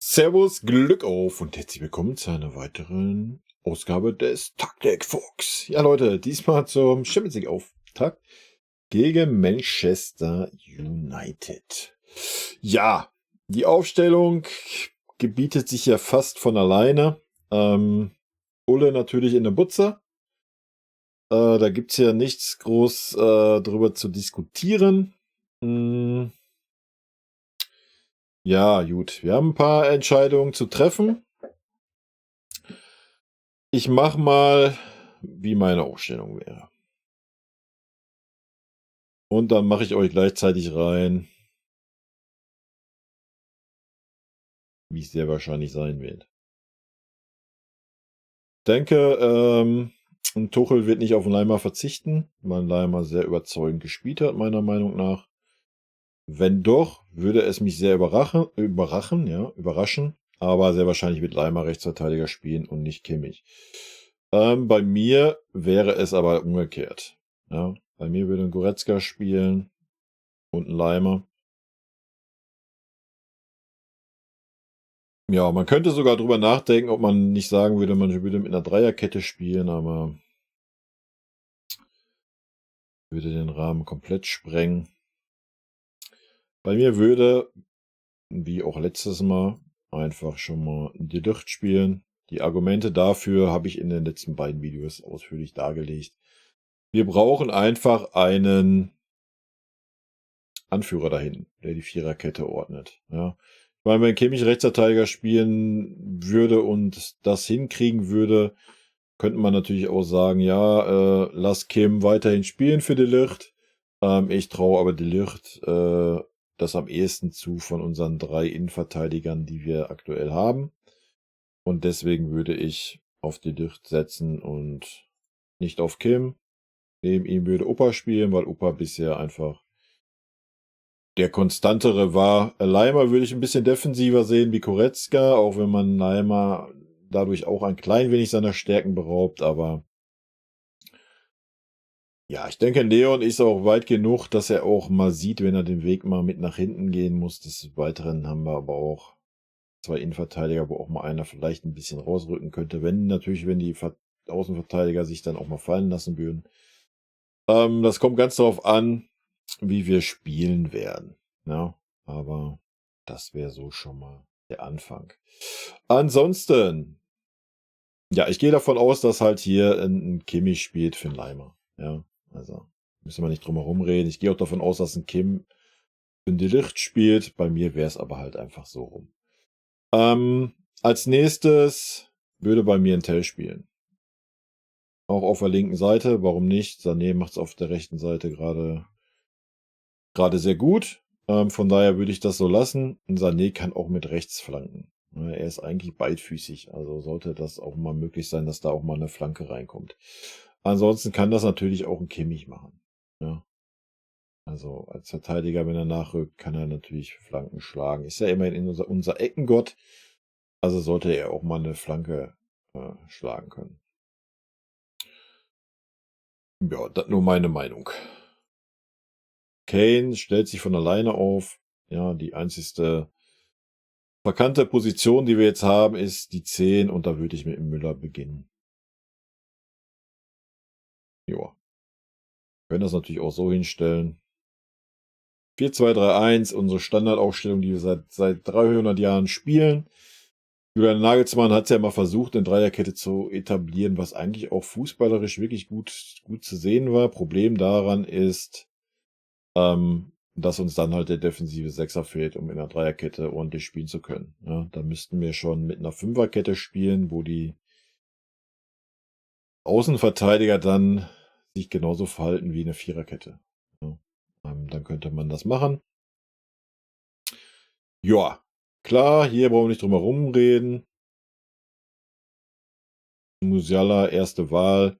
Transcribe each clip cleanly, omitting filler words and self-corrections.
Servus, Glück auf und herzlich willkommen zu einer weiteren Ausgabe des Taktik-Fuchs. Ja, Leute, diesmal zum Champions League-Auftakt gegen Manchester United. Ja, die Aufstellung gebietet sich ja fast von alleine. Ulle natürlich in der Butze. Da gibt es ja nichts groß drüber zu diskutieren. Ja, gut. Wir haben ein paar Entscheidungen zu treffen. Ich mache mal, wie meine Aufstellung wäre. Und dann mache ich euch gleichzeitig rein, wie es sehr wahrscheinlich sein wird. Ich denke, Tuchel wird nicht auf den Leimer verzichten, weil Leimer sehr überzeugend gespielt hat, meiner Meinung nach. Wenn doch, würde es mich sehr überraschen. Aber sehr wahrscheinlich wird Leimer Rechtsverteidiger spielen und nicht Kimmich. Bei mir wäre es aber umgekehrt. Ja, bei mir würde ein Goretzka spielen und ein Leimer. Ja, man könnte sogar drüber nachdenken, ob man nicht sagen würde, man würde mit einer Dreierkette spielen, aber würde den Rahmen komplett sprengen. Bei mir würde, wie auch letztes Mal, einfach schon mal De Ligt spielen. Die Argumente dafür habe ich in den letzten beiden Videos ausführlich dargelegt. Wir brauchen einfach einen Anführer dahin, der die Viererkette ordnet. Ja. Weil wenn Kimmich Rechtsverteidiger spielen würde und das hinkriegen würde, könnte man natürlich auch sagen, ja, lass Kim weiterhin spielen für De Ligt. Ich traue aber De Ligt das am ehesten zu von unseren 3 Innenverteidigern, die wir aktuell haben. Und deswegen würde ich auf De Ligt setzen und nicht auf Kim. Neben ihm würde Opa spielen, weil Opa bisher einfach der konstantere war. Leimer würde ich ein bisschen defensiver sehen wie Goretzka, auch wenn man Leimer dadurch auch ein klein wenig seiner Stärken beraubt, aber ja, ich denke, Leon ist auch weit genug, dass er auch mal sieht, wenn er den Weg mal mit nach hinten gehen muss. Des Weiteren haben wir aber auch 2 Innenverteidiger, wo auch mal einer vielleicht ein bisschen rausrücken könnte, wenn die Außenverteidiger sich dann auch mal fallen lassen würden. Das kommt ganz darauf an, wie wir spielen werden. Ja, aber das wäre so schon mal der Anfang. Ansonsten, ja, ich gehe davon aus, dass halt hier ein Kimmich spielt für einen Leimer. Ja, also müssen wir nicht drum herum reden. Ich gehe auch davon aus, dass ein Kim für ein De Ligt spielt. Bei mir wäre es aber halt einfach so rum. Als nächstes würde bei mir ein Tell spielen. Auch auf der linken Seite, warum nicht? Sané macht es auf der rechten Seite gerade sehr gut. Von daher würde ich das so lassen. Und Sané kann auch mit rechts flanken. Er ist eigentlich beidfüßig, also sollte das auch mal möglich sein, dass da auch mal eine Flanke reinkommt. Ansonsten kann das natürlich auch ein Kimmich machen. Ja. Also als Verteidiger, wenn er nachrückt, kann er natürlich Flanken schlagen. Ist ja immerhin unser Eckengott. Also sollte er auch mal eine Flanke schlagen können. Ja, das nur meine Meinung. Kane stellt sich von alleine auf. Ja, die einzigste vakante Position, die wir jetzt haben, ist die 10 und da würde ich mit dem Müller beginnen. Ja. Können das natürlich auch so hinstellen. 4-2-3-1, unsere Standardaufstellung, die wir seit 300 Jahren spielen. Julian Nagelsmann hat es ja mal versucht, eine Dreierkette zu etablieren, was eigentlich auch fußballerisch wirklich gut zu sehen war. Problem daran ist, dass uns dann halt der defensive Sechser fehlt, um in der Dreierkette ordentlich spielen zu können. Ja, da müssten wir schon mit einer Fünferkette spielen, wo die Außenverteidiger dann sich genauso verhalten wie eine Viererkette. Ja, dann könnte man das machen. Ja, klar, hier brauchen wir nicht drum herum reden. Musiala, erste Wahl.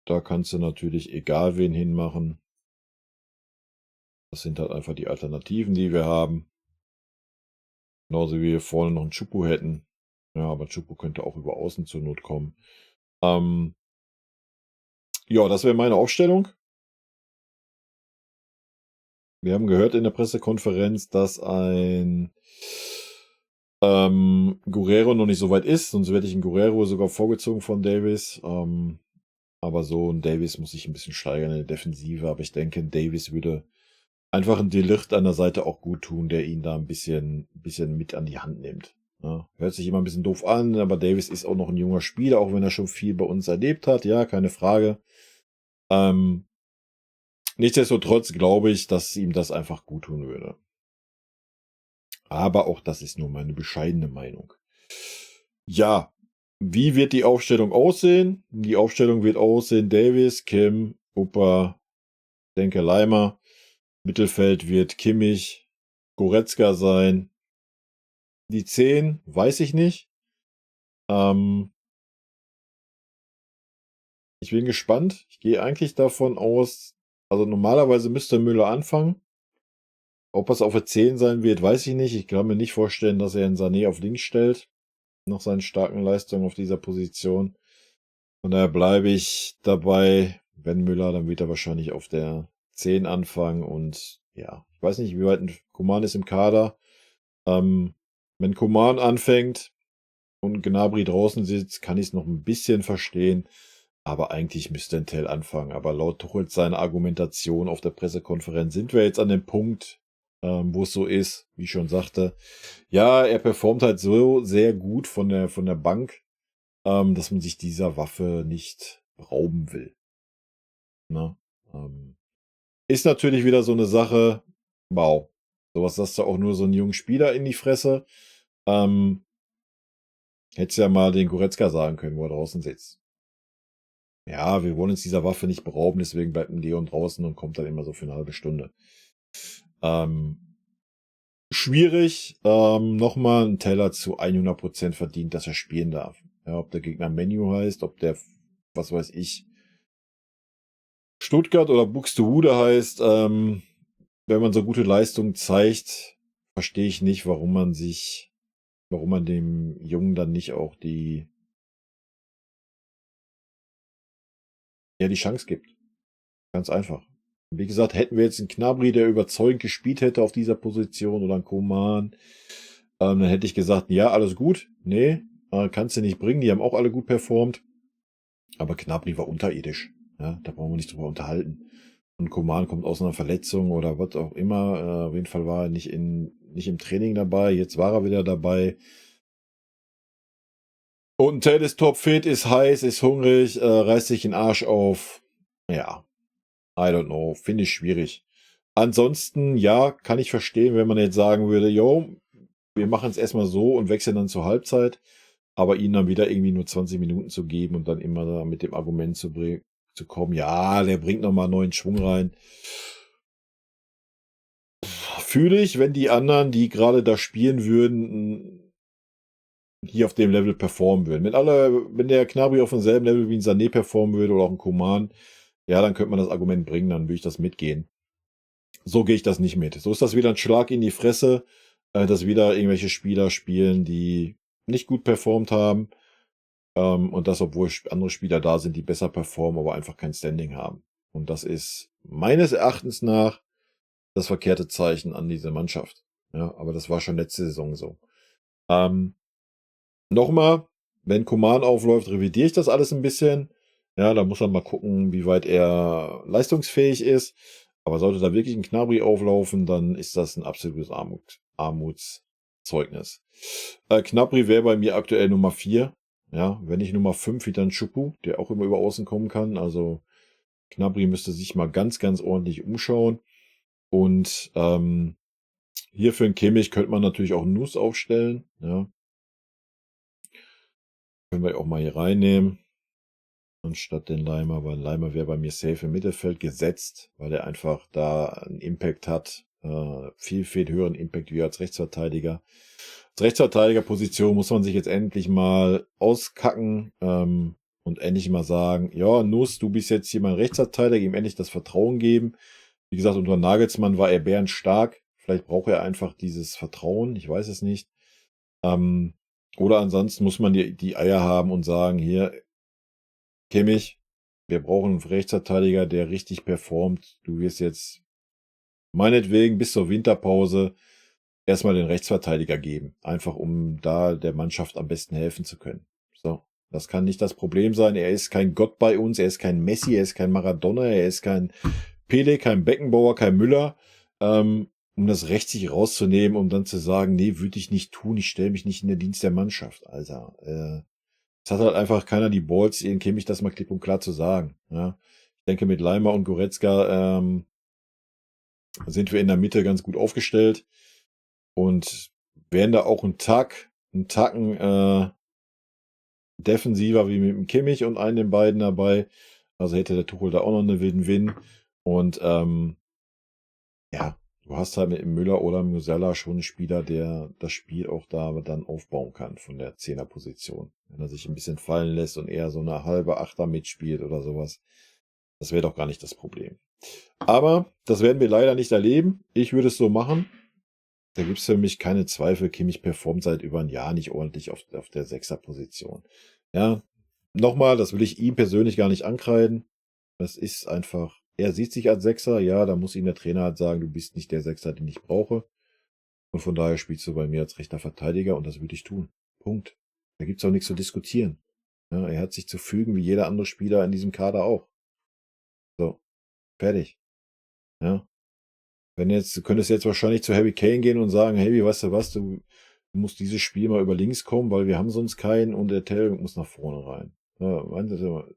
Da kannst du natürlich egal wen hinmachen. Das sind halt einfach die Alternativen, die wir haben. Genauso wie wir vorne noch einen Choupo hätten. Ja, aber Choupo könnte auch über außen zur Not kommen. Ja, das wäre meine Aufstellung. Wir haben gehört in der Pressekonferenz, dass ein Guerrero noch nicht so weit ist, sonst werde ich einen Guerrero sogar vorgezogen von Davis. Aber so ein Davis muss sich ein bisschen steigern in der Defensive. Aber ich denke, ein Davis würde einfach ein De Ligt an der Seite auch gut tun, der ihn da ein bisschen mit an die Hand nimmt. Ja, hört sich immer ein bisschen doof an, aber Davis ist auch noch ein junger Spieler, auch wenn er schon viel bei uns erlebt hat. Ja, keine Frage. Ähm, Nichtsdestotrotz glaube ich, dass ihm das einfach gut tun würde. Aber auch das ist nur meine bescheidene Meinung. Ja, wie wird die Aufstellung aussehen? Die Aufstellung wird aussehen: Davis, Kim, Upper, denke Leimer. Mittelfeld wird Kimmich, Goretzka sein. Die 10 weiß ich nicht. Ich bin gespannt. Ich gehe eigentlich davon aus, also normalerweise müsste Müller anfangen. Ob es auf der 10 sein wird, weiß ich nicht. Ich kann mir nicht vorstellen, dass er einen Sané auf links stellt, nach seinen starken Leistungen auf dieser Position. Von daher bleibe ich dabei. Wenn Müller, dann wird er wahrscheinlich auf der 10 anfangen. Und ja, ich weiß nicht, wie weit ein Coman ist im Kader. Wenn Coman anfängt und Gnabry draußen sitzt, kann ich es noch ein bisschen verstehen. Aber eigentlich müsste ein Tell anfangen. Aber laut Tuchels seiner Argumentation auf der Pressekonferenz sind wir jetzt an dem Punkt, wo es so ist, wie ich schon sagte. Ja, er performt halt so sehr gut von der Bank, dass man sich dieser Waffe nicht rauben will. Ne? Ist natürlich wieder so eine Sache, wow, sowas sagst du auch nur so einen jungen Spieler in die Fresse. Hättest ja mal den Goretzka sagen können, wo er draußen sitzt. Ja, wir wollen uns dieser Waffe nicht berauben, deswegen bleibt ein Leon draußen und kommt dann immer so für eine halbe Stunde. Schwierig, nochmal ein Teller zu 100% verdient, dass er spielen darf. Ja, ob der Gegner Menu heißt, ob der, was weiß ich, Stuttgart oder Buxtehude heißt, wenn man so gute Leistungen zeigt, verstehe ich nicht, warum man dem Jungen dann nicht auch die Chance gibt. Ganz einfach. Wie gesagt, hätten wir jetzt einen Gnabry, der überzeugend gespielt hätte auf dieser Position, oder einen Coman, dann hätte ich gesagt, ja, alles gut. Nee, kannst du nicht bringen. Die haben auch alle gut performt. Aber Gnabry war unterirdisch. Ja, da brauchen wir nicht drüber unterhalten. Und Coman kommt aus einer Verletzung oder was auch immer. Auf jeden Fall war er nicht im Training dabei. Jetzt war er wieder dabei. Und ein Tell ist topfit, ist heiß, ist hungrig, reißt sich den Arsch auf. Ja, I don't know. Finde ich schwierig. Ansonsten, ja, kann ich verstehen, wenn man jetzt sagen würde, yo, wir machen es erstmal so und wechseln dann zur Halbzeit, aber ihnen dann wieder irgendwie nur 20 Minuten zu geben und dann immer da mit dem Argument zu kommen, ja, der bringt nochmal neuen Schwung rein. Fühle ich, wenn die anderen, die gerade da spielen würden, hier auf dem Level performen würden. Wenn der Gnabry auf demselben Level wie ein Sané performen würde oder auch ein Coman, ja, dann könnte man das Argument bringen, dann würde ich das mitgehen. So gehe ich das nicht mit. So ist das wieder ein Schlag in die Fresse, dass wieder irgendwelche Spieler spielen, die nicht gut performt haben. Und das, obwohl andere Spieler da sind, die besser performen, aber einfach kein Standing haben. Und das ist meines Erachtens nach das verkehrte Zeichen an diese Mannschaft. Ja, aber das war schon letzte Saison so. Nochmal, wenn Coman aufläuft, revidiere ich das alles ein bisschen. Ja, da muss man mal gucken, wie weit er leistungsfähig ist. Aber sollte da wirklich ein Gnabry auflaufen, dann ist das ein absolutes Armutszeugnis. Gnabry wäre bei mir aktuell Nummer 4. Ja, wenn nicht Nummer 5, wie dann Choupo, der auch immer über außen kommen kann. Also Gnabry müsste sich mal ganz, ganz ordentlich umschauen. Und hier für einen Kimmich könnte man natürlich auch einen Nuss aufstellen. Ja. Können wir auch mal hier reinnehmen. Anstatt den Leimer, weil Leimer wäre bei mir safe im Mittelfeld gesetzt, weil er einfach da einen Impact hat. Viel höheren Impact wie als Rechtsverteidiger. Als Rechtsverteidigerposition muss man sich jetzt endlich mal auskacken und endlich mal sagen, ja, Nuss, du bist jetzt hier mein Rechtsverteidiger, ihm endlich das Vertrauen geben. Wie gesagt, unter Nagelsmann war er bärenstark. Vielleicht braucht er einfach dieses Vertrauen, ich weiß es nicht. Oder ansonsten muss man die Eier haben und sagen, hier, Kimmich, wir brauchen einen Rechtsverteidiger, der richtig performt. Du wirst jetzt meinetwegen bis zur Winterpause erstmal den Rechtsverteidiger geben, einfach um da der Mannschaft am besten helfen zu können. So, das kann nicht das Problem sein. Er ist kein Gott bei uns, er ist kein Messi, er ist kein Maradona, er ist kein Pele, kein Beckenbauer, kein Müller, um das rechtlich rauszunehmen, um dann zu sagen: „Nee, würde ich nicht tun, ich stelle mich nicht in den Dienst der Mannschaft." Alter, es hat halt einfach keiner die Balls, Ian Kimmich das mal klipp und klar zu sagen, ja. Ich denke, mit Leimer und Goretzka, sind wir in der Mitte ganz gut aufgestellt und wären da auch 'n Tacken, defensiver wie mit dem Kimmich und einen den beiden dabei. Also, hätte der Tuchel da auch noch 'ne Win-Win und, ja, du hast halt mit dem Müller oder Musiala schon 'n Spieler, der das Spiel auch da dann aufbauen kann von der Zehnerposition. Wenn er sich 'n bisschen fallen lässt und eher so 'ne halbe Achter mitspielt oder so was. Das wäre doch gar nicht das Problem. Aber das werden wir leider nicht erleben. Ich würde es so machen. Da gibt's für mich keine Zweifel. Kimmich performt seit über 'n Jahr nicht ordentlich auf der Sechserposition. Ja, noch mal, das will ich ihm persönlich gar nicht ankreiden. Das ist einfach, er sieht sich als Sechser, ja, da muss ihm der Trainer halt sagen: „Du bist nicht der Sechser, den ich brauche. Und von daher spielst du bei mir als rechter Verteidiger." Und das würde ich tun. Punkt. Da gibt's auch nix zu diskutieren. Ja, er hat sich zu fügen wie jeder andere Spieler in diesem Kader auch. So, fertig, ja? Wenn jetzt, du könntest jetzt wahrscheinlich zu Harry Kane gehen und sagen: „Hey, weißt du was, du musst dieses Spiel mal über links kommen, weil wir haben sonst keinen und der Tell muss nach vorne rein." Ja, meinst du,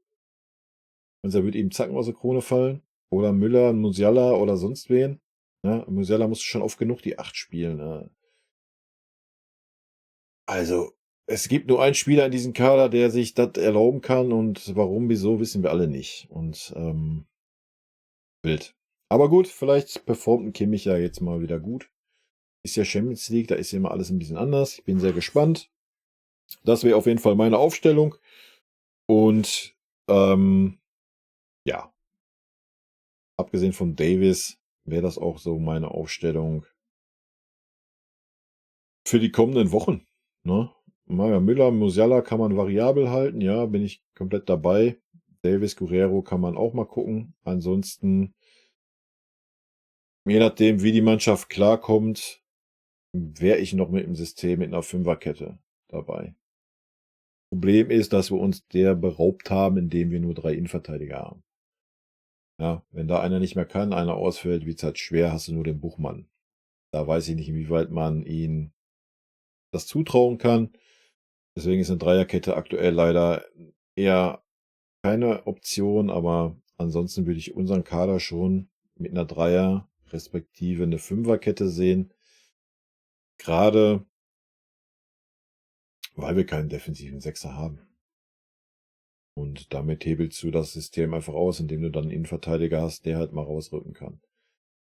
da würde ihm Zacken aus der Krone fallen? Oder Müller, Musiala oder sonst wen? Ja, Musiala musste schon oft genug die 8 spielen, also, es gibt nur einen Spieler in diesem Kader, der sich das erlauben kann und warum, wieso, wissen wir alle nicht und, wild. Aber gut, vielleicht performt 'n Kimmich ja jetzt mal wieder gut. Ist ja Champions League, da ist ja immer alles 'n bisschen anders. Ich bin sehr gespannt. Das wäre auf jeden Fall meine Aufstellung und, ja, abgesehen von Davies wäre das auch so meine Aufstellung für die kommenden Wochen, ne? Maja Müller, Musiala kann man variabel halten, ja, bin ich komplett dabei. Davies, Guerreiro kann man auch mal gucken. Ansonsten, je nachdem, wie die Mannschaft klarkommt, wäre ich noch mit dem System mit 'ner Fünferkette dabei. Problem ist, dass wir uns der beraubt haben, indem wir nur 3 Innenverteidiger haben. Ja, wenn da einer nicht mehr kann, einer ausfällt, wird's halt schwer, hast du nur den Buchmann. Da weiß ich nicht, inwieweit man ihn das zutrauen kann. Deswegen ist 'ne Dreierkette aktuell leider eher keine Option, aber ansonsten würde ich unseren Kader schon mit 'ner Dreier respektive 'ne Fünferkette sehen. Grade weil wir keinen defensiven Sechser haben. Und damit hebelst du das System einfach aus, indem du dann 'n Innenverteidiger hast, der halt mal rausrücken kann.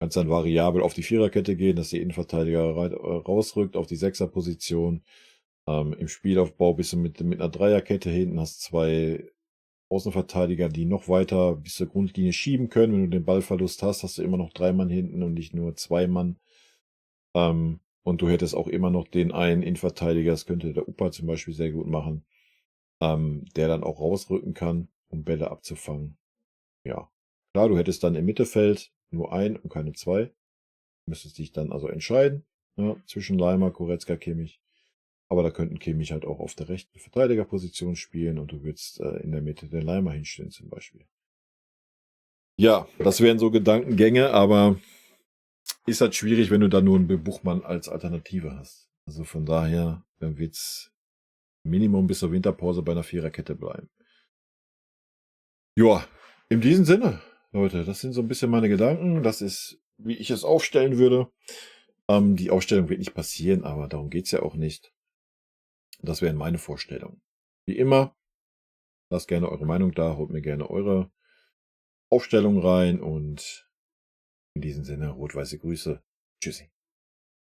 Kannst dann variabel auf die Viererkette gehen, dass der Innenverteidiger rausrückt auf die Sechserposition. Im Spielaufbau bist du mit 'ner Dreierkette hinten, hast 2 Außenverteidiger, die noch weiter bis zur Grundlinie schieben können. Wenn du den Ballverlust hast, hast du immer noch 3 Mann hinten und nicht nur 2 Mann. Und du hättest auch immer noch den einen Innenverteidiger, das könnte der Opa zum Beispiel sehr gut machen, der dann auch rausrücken kann, um Bälle abzufangen. Ja, klar, du hättest dann im Mittelfeld nur einen und keine 2. Müsstest dich dann also entscheiden, ja, zwischen Leimer, Goretzka, Kimmich. Aber da könnten Kimmich halt auch auf der rechten Verteidigerposition spielen und du würdest, in der Mitte den Leimer hinstellen zum Beispiel. Ja, das wären so Gedankengänge, aber ist halt schwierig, wenn du da nur 'n Buchmann als Alternative hast. Also, von daher, dann wird's Minimum bis zur Winterpause bei 'ner Viererkette bleiben. Ja, in diesem Sinne, Leute, das sind so 'n bisschen meine Gedanken. Das ist, wie ich es aufstellen würde. Die Aufstellung wird nicht passieren, aber darum geht's ja auch nicht. Das wären meine Vorstellungen. Wie immer, lasst gerne eure Meinung da, haut mir gerne eure Aufstellung rein und in diesem Sinne rot-weiße Grüße. Tschüssi.